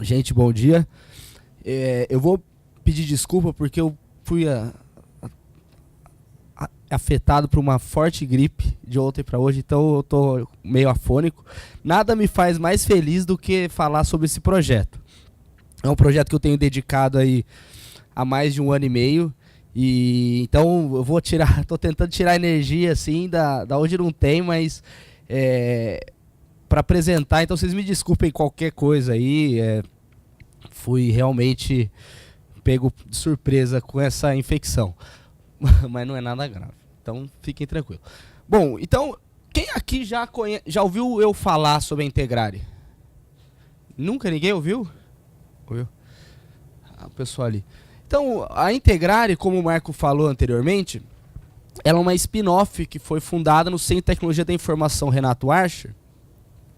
Gente, bom dia. Eu vou pedir desculpa porque eu fui afetado por uma forte gripe de ontem para hoje, então eu tô meio afônico. Nada me faz mais feliz do que falar sobre esse projeto. É um projeto que eu tenho dedicado aí há mais de 1 ano e meio. E então eu vou tirar, tô tentando tirar energia assim da onde não tem, mas para apresentar, então vocês me desculpem qualquer coisa aí. Fui realmente pego de surpresa com essa infecção, mas não é nada grave, então fiquem tranquilos. Bom, então quem aqui já ouviu eu falar sobre a Integrare? Nunca ninguém ouviu? Ouviu? O pessoal ali. Então, a Integrare, como o Marco falou anteriormente, ela é uma spin-off que foi fundada no Centro de Tecnologia da Informação Renato Archer.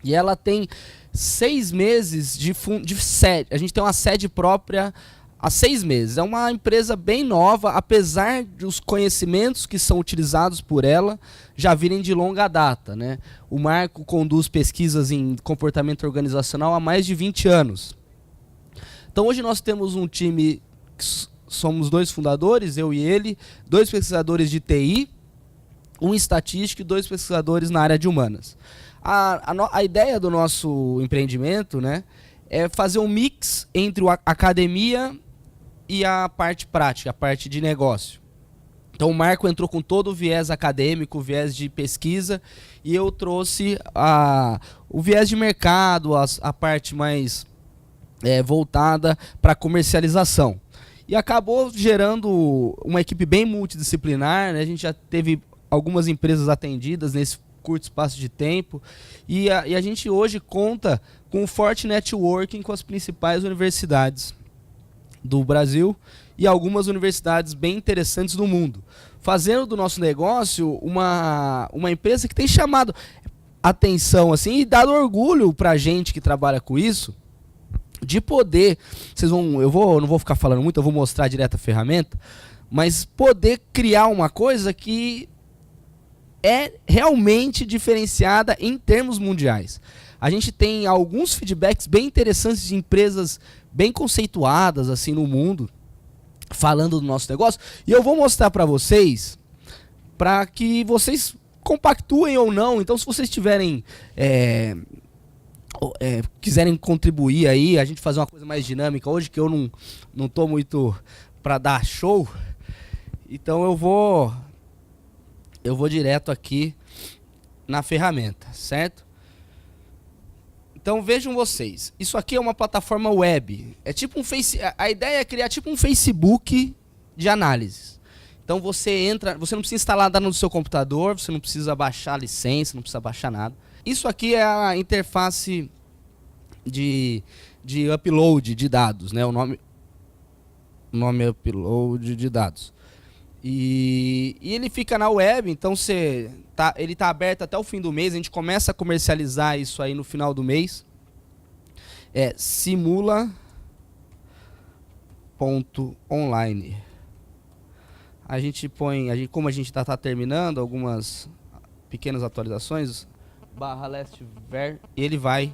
E ela tem 6 meses de sede. A gente tem uma sede própria há 6 meses. É uma empresa bem nova, apesar dos conhecimentos que são utilizados por ela já virem de longa data, né? O Marco conduz pesquisas em comportamento organizacional há mais de 20 anos. Então, hoje nós temos um time... Somos 2 fundadores, eu e ele, 2 pesquisadores de TI, 1 em estatística e 2 pesquisadores na área de humanas. A ideia do nosso empreendimento, né, é fazer um mix entre a academia e a parte prática, a parte de negócio. Então o Marco entrou com todo o viés acadêmico, o viés de pesquisa, e eu trouxe o viés de mercado, a parte mais voltada para comercialização. E acabou gerando uma equipe bem multidisciplinar, né? A gente já teve algumas empresas atendidas nesse curto espaço de tempo. E a gente hoje conta com um forte networking com as principais universidades do Brasil e algumas universidades bem interessantes do mundo. Fazendo do nosso negócio uma empresa que tem chamado atenção assim, e dado orgulho para a gente que trabalha com isso, de poder, não vou ficar falando muito, eu vou mostrar direto a ferramenta, mas poder criar uma coisa que é realmente diferenciada em termos mundiais. A gente tem alguns feedbacks bem interessantes de empresas bem conceituadas assim no mundo, falando do nosso negócio, e eu vou mostrar para vocês, para que vocês compactuem ou não. Então, se vocês tiverem... quiserem contribuir aí, a gente fazer uma coisa mais dinâmica hoje, que eu não tô muito para dar show, então eu vou direto aqui na ferramenta, certo? Então vejam vocês, isso aqui é uma plataforma web, é tipo a ideia é criar tipo um Facebook de análise. Então você entra, você não precisa instalar nada no seu computador, você não precisa baixar a licença, não precisa baixar nada. Isso aqui é a interface de upload de dados, né? O nome é upload de dados. E ele fica na web, então ele está aberto até o fim do mês. A gente começa a comercializar isso aí no final do mês. É simula.online. A gente põe, como a gente está terminando, algumas pequenas atualizações, /lastver, ele vai...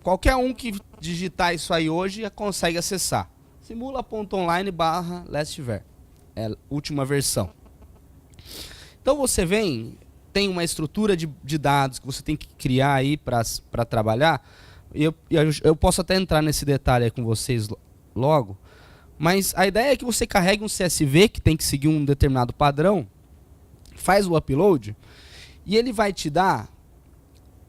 Qualquer um que digitar isso aí hoje consegue acessar. simula.online/lastver. É a última versão. Então você tem uma estrutura de dados que você tem que criar aí para trabalhar. Eu posso até entrar nesse detalhe aí com vocês logo. Mas a ideia é que você carregue um CSV que tem que seguir um determinado padrão, faz o upload, e ele vai te dar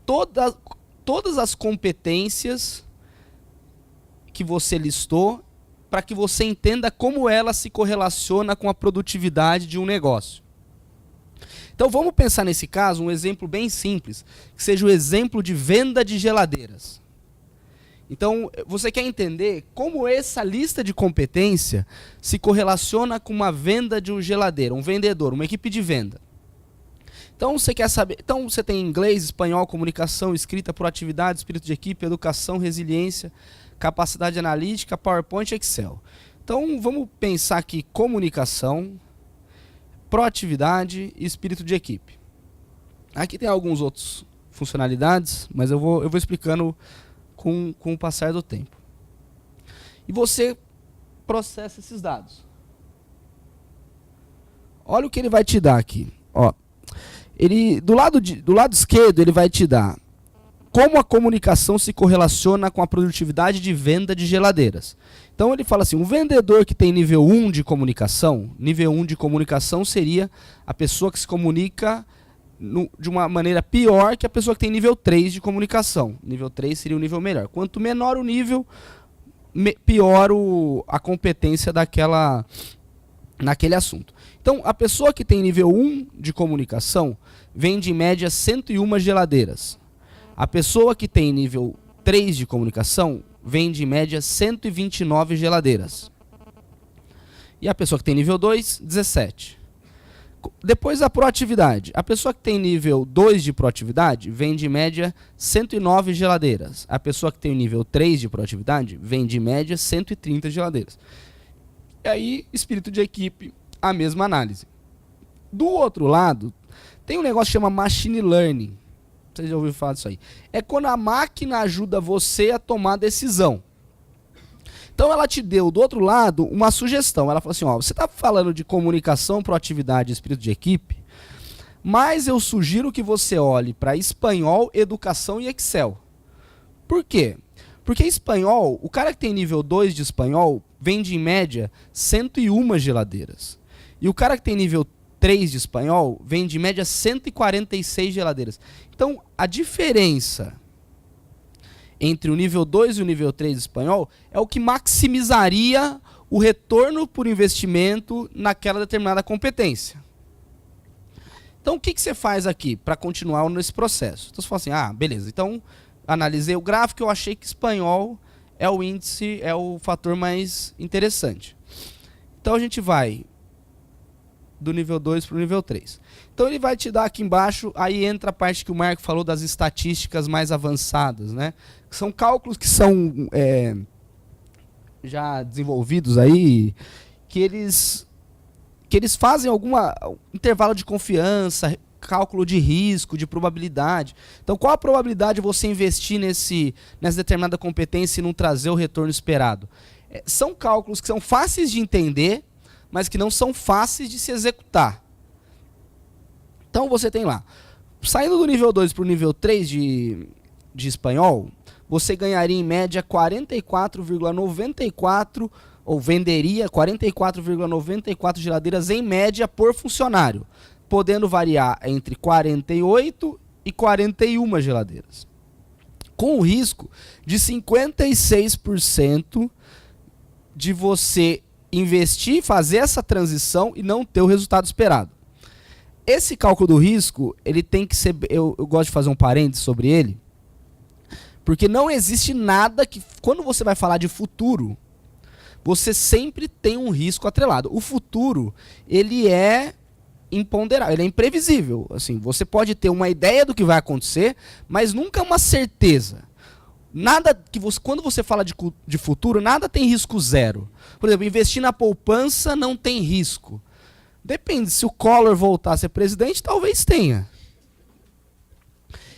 todas as competências que você listou, para que você entenda como ela se correlaciona com a produtividade de um negócio. Então vamos pensar nesse caso um exemplo bem simples, que seja o exemplo de venda de geladeiras. Então você quer entender como essa lista de competência se correlaciona com uma venda de uma geladeira, um vendedor, uma equipe de venda. Então você quer saber, então você tem inglês, espanhol, comunicação, escrita, proatividade, espírito de equipe, educação, resiliência, capacidade analítica, PowerPoint e Excel. Então vamos pensar aqui comunicação, proatividade e espírito de equipe. Aqui tem alguns outros funcionalidades, mas eu vou explicando com o passar do tempo. e você processa esses dados. Olha o que ele vai te dar aqui. Ó, do lado esquerdo, ele vai te dar como a comunicação se correlaciona com a produtividade de venda de geladeiras. Então ele fala assim, um vendedor que tem nível 1 de comunicação, nível 1 de comunicação seria a pessoa que se comunica de uma maneira pior que a pessoa que tem nível 3 de comunicação. Nível 3 seria o nível melhor. Quanto menor o nível, pior a competência naquele assunto. Então, a pessoa que tem nível 1 de comunicação vende em média 101 geladeiras. A pessoa que tem nível 3 de comunicação vende em média 129 geladeiras. E a pessoa que tem nível 2, 17. Depois a proatividade. A pessoa que tem nível 2 de proatividade vende em média 109 geladeiras. A pessoa que tem nível 3 de proatividade vende em média 130 geladeiras. E aí, espírito de equipe, a mesma análise. Do outro lado, tem um negócio que chama machine learning. Vocês já ouviram falar disso aí. É quando a máquina ajuda você a tomar decisão. Então ela te deu, do outro lado, uma sugestão. Ela falou assim, ó, você está falando de comunicação, proatividade e espírito de equipe, mas eu sugiro que você olhe para espanhol, educação e Excel. Por quê? Porque espanhol, o cara que tem nível 2 de espanhol, vende em média 101 geladeiras. E o cara que tem nível 3 de espanhol, vende em média 146 geladeiras. Então, a diferença entre o nível 2 e o nível 3 de espanhol é o que maximizaria o retorno por investimento naquela determinada competência. Então, o que você faz aqui para continuar nesse processo? Então, você fala assim, ah, beleza, então analisei o gráfico e eu achei que espanhol é o índice, é o fator mais interessante. Então, a gente vai do nível 2 para o nível 3. Então ele vai te dar aqui embaixo, aí entra a parte que o Marco falou das estatísticas mais avançadas, né? São cálculos que são já desenvolvidos aí, que eles fazem algum intervalo de confiança, cálculo de risco, de probabilidade. Então qual a probabilidade de você investir nessa determinada competência e não trazer o retorno esperado? São cálculos que são fáceis de entender, mas que não são fáceis de se executar. Então você tem lá, saindo do nível 2 para o nível 3 de espanhol, você ganharia em média 44,94, ou venderia 44,94 geladeiras em média por funcionário, podendo variar entre 48 e 41 geladeiras. Com o risco de 56% de você investir, fazer essa transição e não ter o resultado esperado. Esse cálculo do risco, ele tem que ser... Eu gosto de fazer um parênteses sobre ele, porque não existe nada que... Quando você vai falar de futuro, você sempre tem um risco atrelado. O futuro, ele é imponderável, ele é imprevisível. Assim, você pode ter uma ideia do que vai acontecer, mas nunca uma certeza. Nada que você, quando você fala de futuro, nada tem risco zero. Por exemplo, investir na poupança não tem risco. Depende, se o Collor voltar a ser presidente, talvez tenha.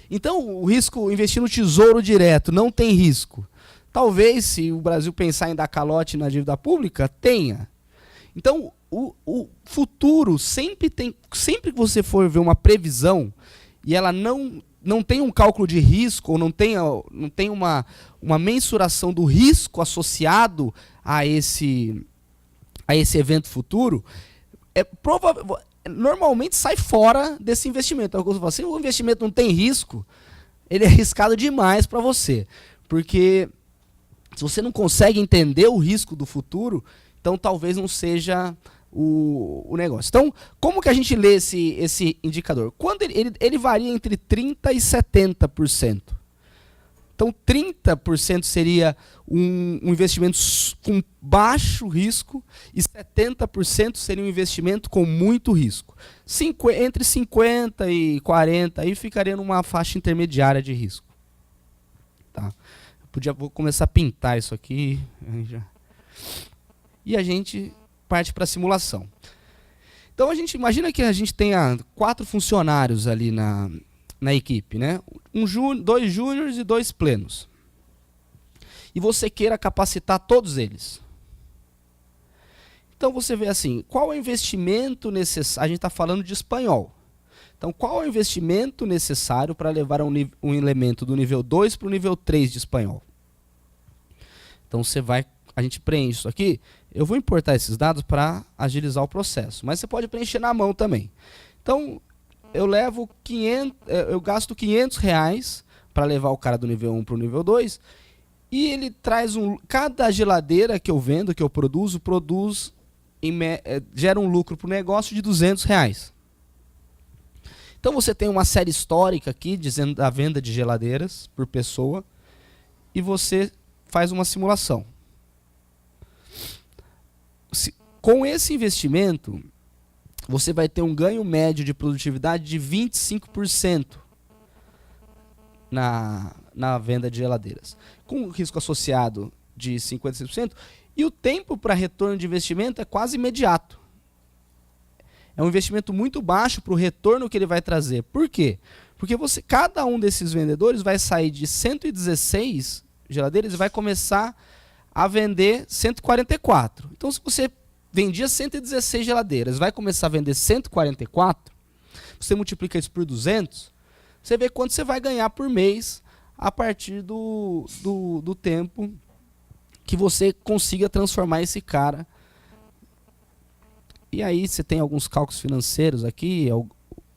Então, o risco, investir no tesouro direto, não tem risco. Talvez, se o Brasil pensar em dar calote na dívida pública, tenha. Então, o futuro sempre tem, sempre que você for ver uma previsão e ela não tem um cálculo de risco, ou não tem uma mensuração do risco associado a esse evento futuro, normalmente sai fora desse investimento. Então, se o investimento não tem risco, ele é arriscado demais para você. Porque se você não consegue entender o risco do futuro, então talvez não seja o negócio. Então, como que a gente lê esse indicador? Quando ele varia entre 30% e 70%. Então, 30% seria um investimento com baixo risco e 70% seria um investimento com muito risco. Entre 50% e 40%, aí ficaria numa faixa intermediária de risco. Tá? Vou começar a pintar isso aqui. E a gente parte para a simulação. Então, a gente imagina que a gente tenha 4 funcionários ali na equipe, né? 2 júniores e 2 plenos. e você queira capacitar todos eles. Então você vê assim, qual é o investimento necessário? A gente está falando de espanhol. Então qual é o investimento necessário para levar um elemento do nível 2 para o nível 3 de espanhol? Então a gente preenche isso aqui. Eu vou importar esses dados para agilizar o processo, mas você pode preencher na mão também. Então eu gasto R$500 para levar o cara do nível 1 para o nível 2, e ele traz cada geladeira que eu vendo, que eu produzo, gera um lucro para o negócio de R$200. Então você tem uma série histórica aqui dizendo da venda de geladeiras por pessoa, e você faz uma simulação. Com esse investimento, você vai ter um ganho médio de produtividade de 25% na venda de geladeiras, com um risco associado de 56%, e o tempo para retorno de investimento é quase imediato. É um investimento muito baixo para o retorno que ele vai trazer. Por quê? Porque cada um desses vendedores vai sair de 116 geladeiras e vai começar a vender 144. Então, se você vendia 116 geladeiras, vai começar a vender 144, você multiplica isso por 200, você vê quanto você vai ganhar por mês a partir do tempo que você consiga transformar esse cara. E aí você tem alguns cálculos financeiros aqui, o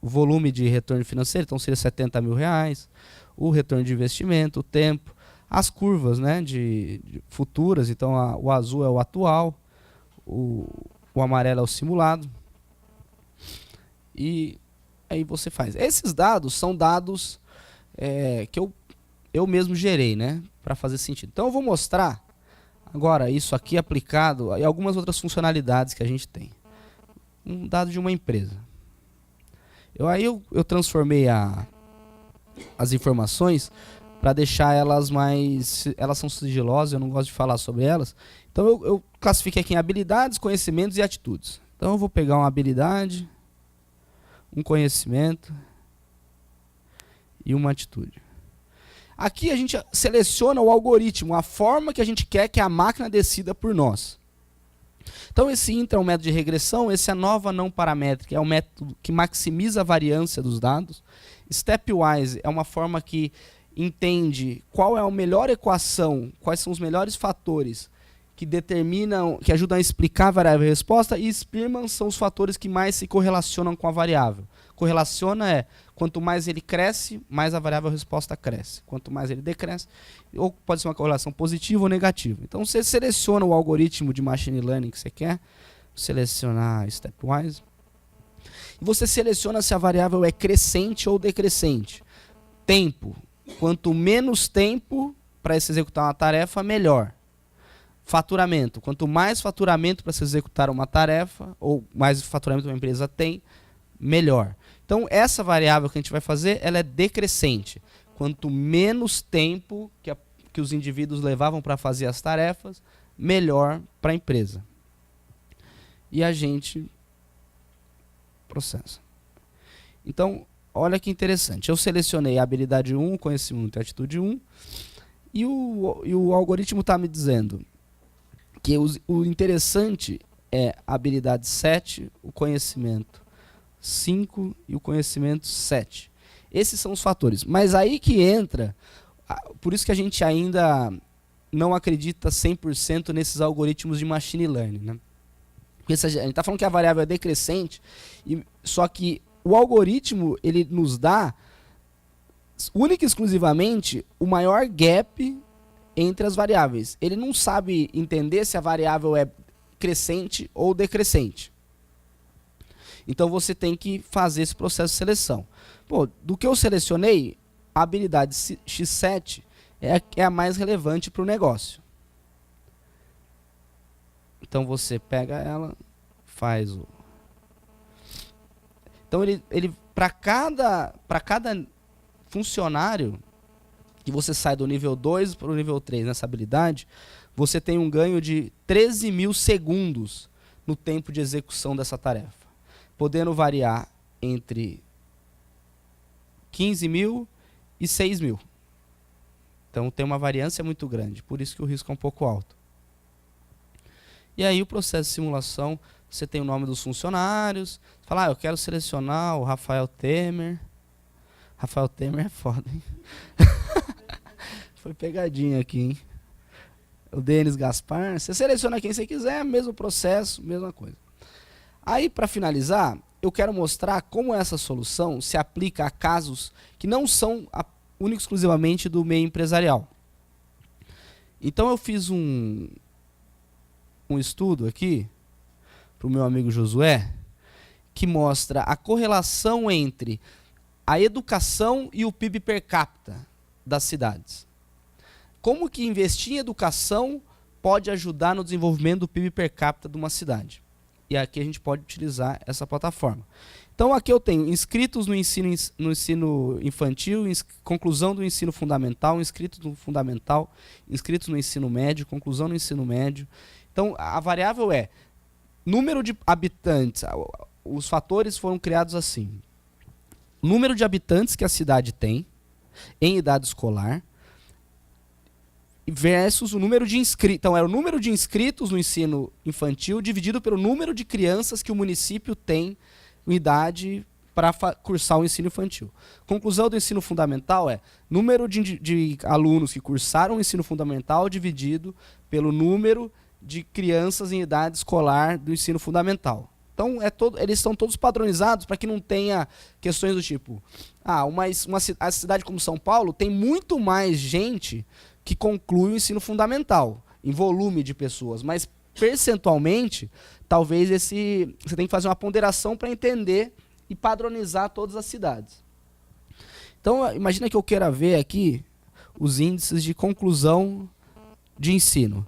volume de retorno financeiro, então seria R$70 mil, o retorno de investimento, o tempo, as curvas, né, de futuras, então o azul é o atual, o amarelo é o simulado, e aí você faz. Esses dados são dados que eu mesmo gerei, né, para fazer sentido. Então eu vou mostrar agora isso aqui aplicado e algumas outras funcionalidades que a gente tem. Um dado de uma empresa. Eu transformei as informações para deixar elas mais... Elas são sigilosas, eu não gosto de falar sobre elas. Então eu classifiquei aqui em habilidades, conhecimentos e atitudes. Então eu vou pegar uma habilidade, um conhecimento e uma atitude. Aqui a gente seleciona o algoritmo, a forma que a gente quer que a máquina decida por nós. Então esse intra é um método de regressão, esse é a nova não paramétrica, é um método que maximiza a variância dos dados. Stepwise é uma forma que entende qual é a melhor equação, quais são os melhores fatores que determinam, que ajudam a explicar a variável e a resposta, e Spearman são os fatores que mais se correlacionam com a variável. Correlaciona quanto mais ele cresce, mais a variável resposta cresce. Quanto mais ele decresce, ou pode ser uma correlação positiva ou negativa. Então você seleciona o algoritmo de machine learning que você quer, selecionar Stepwise, e você seleciona se a variável é crescente ou decrescente. Tempo. Quanto menos tempo para se executar uma tarefa, melhor. Faturamento. Quanto mais faturamento para se executar uma tarefa, ou mais faturamento uma empresa tem, melhor. Então, essa variável que a gente vai fazer, ela é decrescente. Quanto menos tempo que os indivíduos levavam para fazer as tarefas, melhor para a empresa. E a gente processa. Então, olha que interessante. Eu selecionei a habilidade 1, conhecimento e atitude 1, e o algoritmo está me dizendo que o interessante é a habilidade 7, o conhecimento 5 e o conhecimento 7. Esses são os fatores. Mas aí que entra, por isso que a gente ainda não acredita 100% nesses algoritmos de machine learning, né? Porque a gente está falando que a variável é decrescente, só que o algoritmo ele nos dá única e exclusivamente o maior gap entre as variáveis. Ele não sabe entender se a variável é crescente ou decrescente. Então você tem que fazer esse processo de seleção. Pô, do que eu selecionei, a habilidade X7 é a mais relevante para o negócio. Então você pega ela, faz o... Então ele para cada funcionário que você sai do nível 2 para o nível 3 nessa habilidade, você tem um ganho de 13 mil segundos no tempo de execução dessa tarefa, podendo variar entre 15 mil e 6 mil. Então tem uma variância muito grande, por isso que o risco é um pouco alto. E aí o processo de simulação, você tem o nome dos funcionários, fala, eu quero selecionar o Rafael Temer. Rafael Temer é foda, hein? Foi pegadinha aqui, hein? O Denis Gaspar, você seleciona quem você quiser, mesmo processo, mesma coisa. Aí, para finalizar, eu quero mostrar como essa solução se aplica a casos que não são único exclusivamente do meio empresarial. Então eu fiz um estudo aqui para o meu amigo Josué, que mostra a correlação entre a educação e o PIB per capita das cidades. Como que investir em educação pode ajudar no desenvolvimento do PIB per capita de uma cidade. E aqui a gente pode utilizar essa plataforma. Então aqui eu tenho inscritos no ensino infantil, conclusão do ensino fundamental, inscritos no fundamental, inscritos no ensino médio, conclusão no ensino médio. Então a variável é número de habitantes. Os fatores foram criados assim. Número de habitantes que a cidade tem em idade escolar versus o número de inscritos. Então, era o número de inscritos no ensino infantil dividido pelo número de crianças que o município tem em idade para cursar o ensino infantil. Conclusão do ensino fundamental é número de alunos que cursaram o ensino fundamental dividido pelo número de crianças em idade escolar do ensino fundamental. Então, eles são todos padronizados para que não tenha questões do tipo, a cidade como São Paulo tem muito mais gente que conclui o ensino fundamental, em volume de pessoas, mas percentualmente, talvez você tem que fazer uma ponderação para entender e padronizar todas as cidades. Então, imagina que eu queira ver aqui os índices de conclusão de ensino.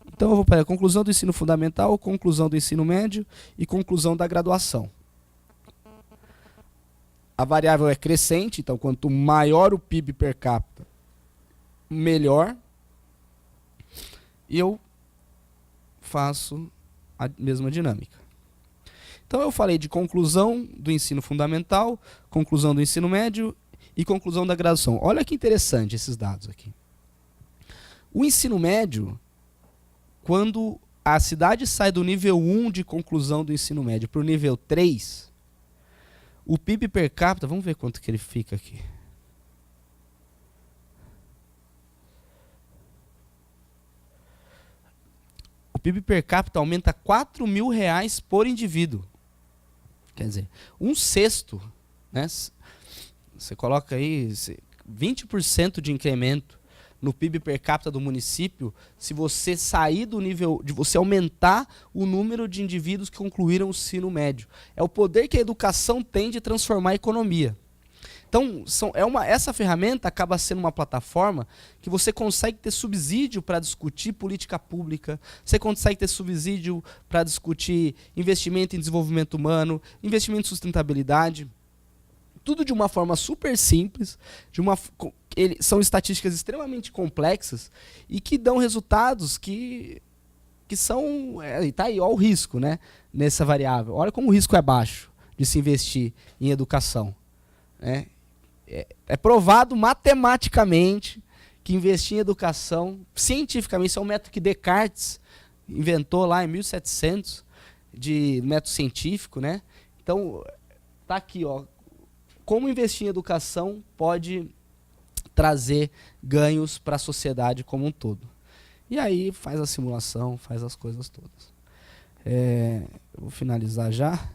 Então, eu vou para a conclusão do ensino fundamental, conclusão do ensino médio e conclusão da graduação. A variável é crescente, então, quanto maior o PIB per capita, melhor. E eu faço a mesma dinâmica. Então eu falei de conclusão do ensino fundamental, conclusão do ensino médio e conclusão da graduação. Olha que interessante esses dados aqui. O ensino médio, quando a cidade sai do nível 1 de conclusão do ensino médio para o nível 3, o PIB per capita, vamos ver quanto que ele fica aqui. O PIB per capita aumenta R$4.000 por indivíduo. Quer dizer, um sexto, né? Você coloca aí 20% de incremento no PIB per capita do município, se você sair do nível, de você aumentar o número de indivíduos que concluíram o ensino médio. É o poder que a educação tem de transformar a economia. Então, essa ferramenta acaba sendo uma plataforma que você consegue ter subsídio para discutir política pública, você consegue ter subsídio para discutir investimento em desenvolvimento humano, investimento em sustentabilidade, tudo de uma forma super simples, são estatísticas extremamente complexas e que dão resultados que são... Tá aí, olha o risco, né, nessa variável. Olha como o risco é baixo de se investir em educação. É provado matematicamente que investir em educação, cientificamente, isso é um método que Descartes inventou lá em 1700, de método científico, né? Então, tá aqui, ó, como investir em educação pode trazer ganhos para a sociedade como um todo. E aí faz a simulação, faz as coisas todas. Eu vou finalizar já.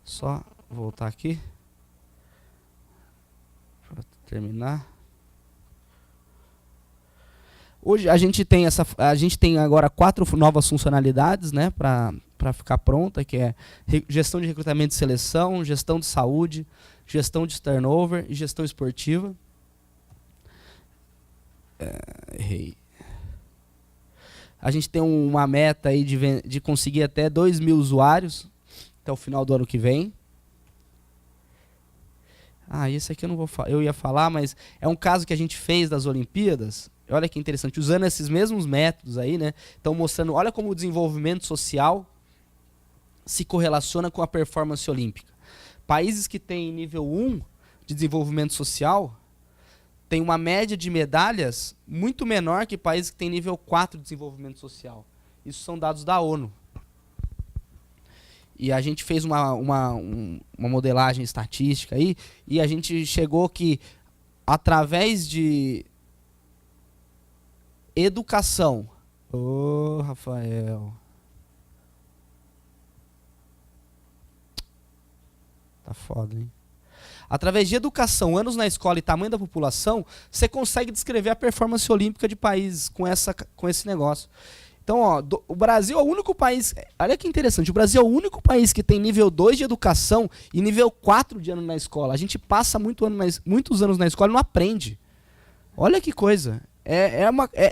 Só voltar aqui. Para terminar. Hoje a gente tem agora 4 novas funcionalidades, né, para ficar pronta, que é gestão de recrutamento e seleção, gestão de saúde, gestão de turnover e gestão esportiva. Errei. A gente tem uma meta aí de conseguir até 2.000 usuários até o final do ano que vem. Esse aqui eu não vou falar. Eu ia falar, mas é um caso que a gente fez das Olimpíadas. Olha que interessante, usando esses mesmos métodos aí, né? Estão mostrando, olha como o desenvolvimento social se correlaciona com a performance olímpica. Países que têm nível 1 de desenvolvimento social tem uma média de medalhas muito menor que países que têm nível 4 de desenvolvimento social. Isso são dados da ONU. E a gente fez uma modelagem estatística aí, e a gente chegou que, através de educação... Ô, Rafael... Tá foda, hein? Através de educação, anos na escola e tamanho da população, você consegue descrever a performance olímpica de países com esse negócio. Então, ó, o Brasil é o único país... Olha que interessante, o Brasil é o único país que tem nível 2 de educação e nível 4 de ano na escola. A gente passa muitos anos na escola e não aprende. Olha que coisa. É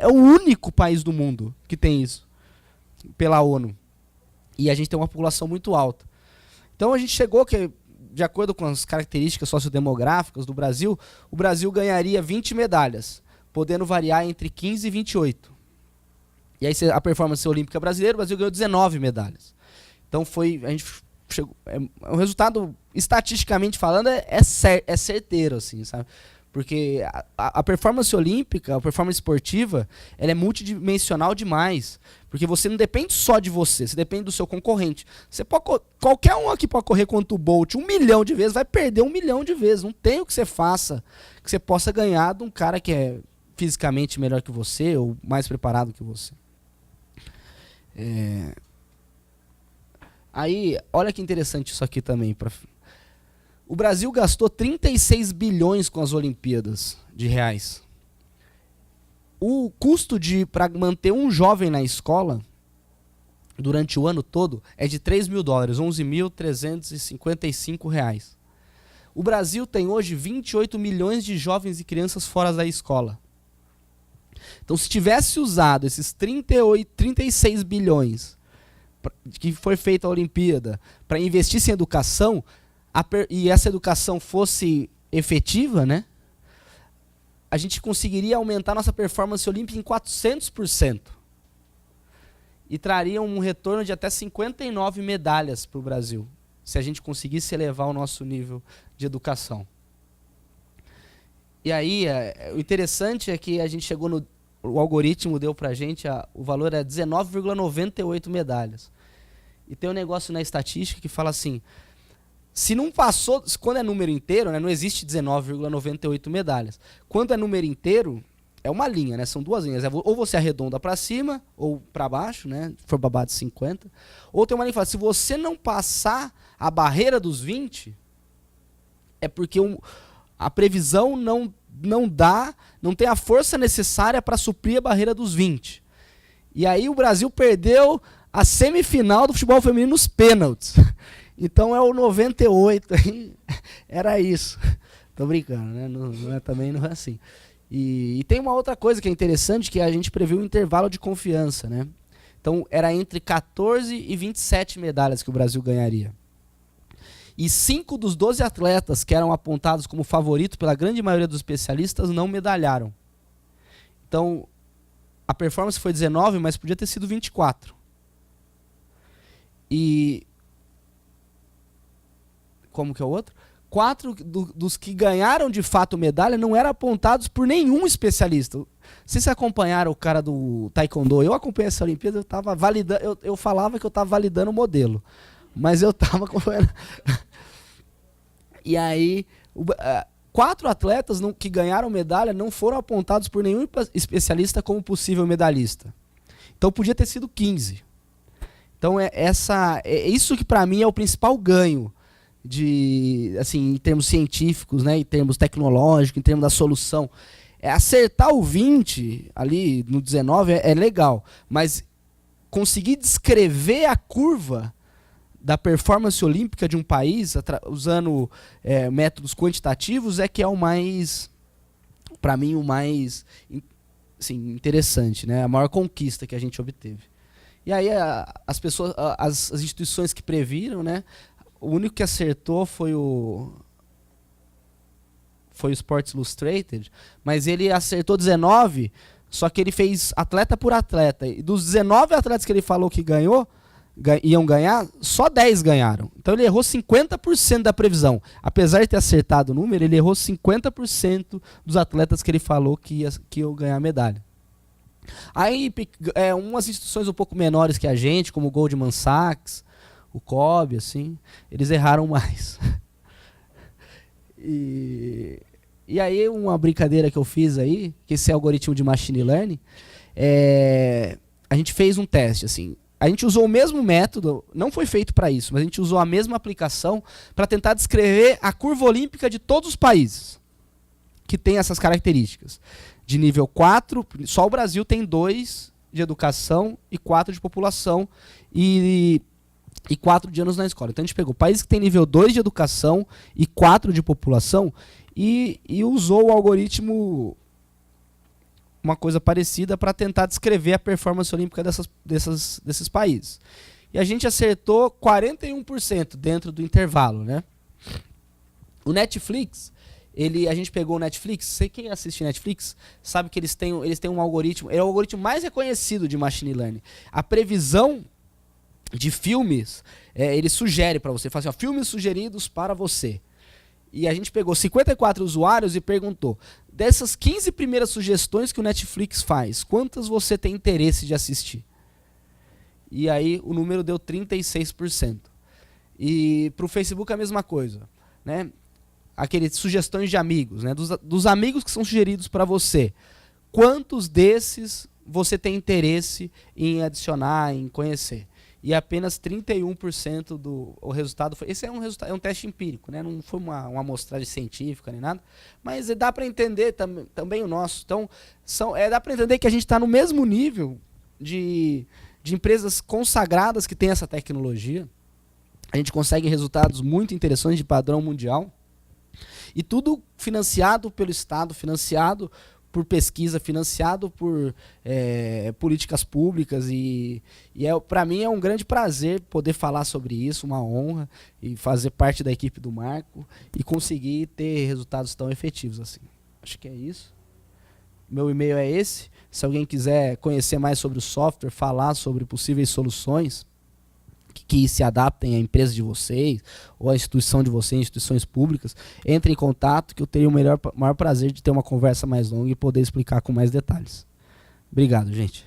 o único país do mundo que tem isso, pela ONU. E a gente tem uma população muito alta. Então a gente chegou que, de acordo com as características sociodemográficas do Brasil, o Brasil ganharia 20 medalhas, podendo variar entre 15 e 28. E aí a performance olímpica brasileira, o Brasil ganhou 19 medalhas. Então a gente chegou, o resultado, estatisticamente falando, é certeiro, assim, sabe? Porque a performance olímpica, a performance esportiva, ela é multidimensional demais. Porque você não depende só de você, você depende do seu concorrente. Qualquer um aqui pode correr contra o Bolt 1 milhão de vezes, vai perder 1 milhão de vezes. Não tem o que você faça que você possa ganhar de um cara que é fisicamente melhor que você ou mais preparado que você. Aí, olha que interessante isso aqui também. O Brasil gastou 36 bilhões com as Olimpíadas de reais. O custo para manter um jovem na escola durante o ano todo é de 3 mil dólares, 11.355 reais. O Brasil tem hoje 28 milhões de jovens e crianças fora da escola. Então, se tivesse usado esses 36 bilhões que foi feita a Olimpíada para investir em educação, e essa educação fosse efetiva, né, a gente conseguiria aumentar nossa performance olímpica em 400%. E traria um retorno de até 59 medalhas para o Brasil, se a gente conseguisse elevar o nosso nível de educação. E aí, o interessante é que a gente chegou o algoritmo deu pra gente, o valor é 19,98 medalhas. E tem um negócio na estatística que fala assim, se não passou, quando é número inteiro, né, não existe 19,98 medalhas. Quando é número inteiro, é uma linha, né, são duas linhas. Ou você arredonda pra cima, ou pra baixo, né, se for babado de 50. Ou tem uma linha que fala, se você não passar a barreira dos 20, é porque a previsão não tem a força necessária para suprir a barreira dos 20. E aí o Brasil perdeu a semifinal do futebol feminino nos pênaltis. Então é o 98, era isso. Tô brincando, né? Também não é assim. E tem uma outra coisa que é interessante, que a gente previu um intervalo de confiança, né? Então era entre 14 e 27 medalhas que o Brasil ganharia. E 5 dos 12 atletas que eram apontados como favoritos pela grande maioria dos especialistas não medalharam. Então, a performance foi 19, mas podia ter sido 24. E... como que é o outro? 4 dos que ganharam de fato medalha não eram apontados por nenhum especialista. Vocês acompanharam o cara do Taekwondo? Eu acompanhei essa Olimpíada, eu falava que eu estava validando o modelo. Mas eu estava acompanhando... E aí, 4 atletas que ganharam medalha não foram apontados por nenhum especialista como possível medalhista. Então podia ter sido 15. Então é isso que para mim é o principal ganho assim, em termos científicos, né, em termos tecnológicos, em termos da solução. Acertar o 20 ali no 19 é legal, mas conseguir descrever a curva da performance olímpica de um país, usando métodos quantitativos, é que é o mais, para mim, o mais assim, interessante, né? A maior conquista que a gente obteve. E aí as pessoas, as instituições que previram, né? O único que acertou foi o Sports Illustrated, mas ele acertou 19, só que ele fez atleta por atleta. E dos 19 atletas que ele falou que ganhou, iam ganhar, só 10 ganharam. Então ele errou 50% da previsão. Apesar de ter acertado o número, ele errou 50% dos atletas que ele falou que iam ganhar medalha. Aí, umas instituições um pouco menores que a gente, como o Goldman Sachs, o COB, assim, eles erraram mais. E aí, uma brincadeira que eu fiz aí, que esse algoritmo de machine learning, a gente fez um teste, assim. A gente usou o mesmo método, não foi feito para isso, mas a gente usou a mesma aplicação para tentar descrever a curva olímpica de todos os países que tem essas características. De nível 4, só o Brasil tem 2 de educação e 4 de população e 4 de anos na escola. Então a gente pegou países que tem nível 2 de educação e 4 de população e usou o algoritmo, uma coisa parecida, para tentar descrever a performance olímpica desses países. E a gente acertou 41% dentro do intervalo, né? O Netflix, a gente pegou o Netflix, quem assiste Netflix sabe que eles têm um algoritmo, é o algoritmo mais reconhecido de machine learning. A previsão de filmes, ele sugere para você, fala assim, ó, filmes sugeridos para você. E a gente pegou 54 usuários e perguntou, dessas 15 primeiras sugestões que o Netflix faz, quantas você tem interesse de assistir? E aí o número deu 36%. E para o Facebook a mesma coisa, né? Aqueles sugestões de amigos, né? Dos amigos que são sugeridos para você, quantos desses você tem interesse em adicionar, em conhecer? E apenas 31% do resultado foi... Esse é um teste empírico, né? Não foi uma amostragem científica nem nada, mas dá para entender também o nosso. Então, dá para entender que a gente está no mesmo nível de empresas consagradas que têm essa tecnologia. A gente consegue resultados muito interessantes de padrão mundial. E tudo financiado pelo Estado, financiado por pesquisa, financiado por políticas públicas. E para mim é um grande prazer poder falar sobre isso, uma honra, e fazer parte da equipe do Marco e conseguir ter resultados tão efetivos assim. Acho que é isso. Meu e-mail é esse. Se alguém quiser conhecer mais sobre o software, falar sobre possíveis soluções que se adaptem à empresa de vocês, ou à instituição de vocês, instituições públicas, entre em contato que eu teria o maior prazer de ter uma conversa mais longa e poder explicar com mais detalhes. Obrigado, gente.